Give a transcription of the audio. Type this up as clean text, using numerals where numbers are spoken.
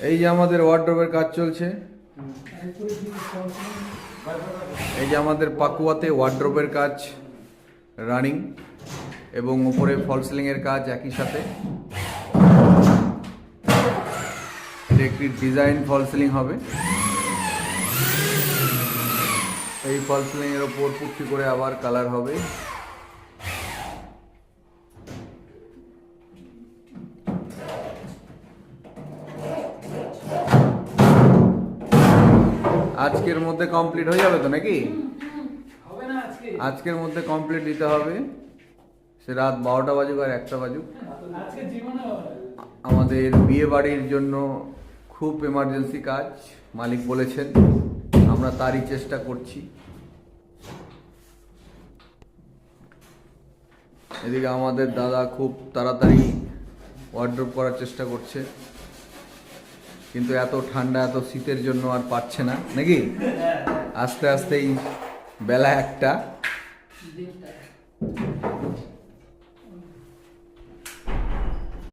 এই যে আমাদের ওয়ার্ডরোবের কাজ চলছে। এই যে আমাদের পাকুয়াতে ওয়ার্ডরোবের কাজ রানিং এবং উপরে ফল সিলিং এর কাজ একই সাথে। এটা একটি ডিজাইন ফল সিলিং হবে। এই ফল সিলিং এর উপর পুট্টি করে আবার কালার হবে। আজকের মধ্যে কমপ্লিট হয়ে যাবে তো নাকি? আজকের মধ্যে কমপ্লিট দিতে হবে, সে রাত 12টা বাজুক আর 1টা বাজুক। আমাদের বিয়ে বাড়ির জন্য খুব এমার্জেন্সি কাজ, মালিক বলেছেন, আমরা তারই চেষ্টা করছি। এদিকে আমাদের দাদা খুব তাড়াতাড়ি ওয়ার্ড্রোব করার চেষ্টা করছে, কিন্তু এত ঠান্ডা এত শীতের জন্য আর পারছে না নাকি? আস্তে আস্তেই বেলা 1টা।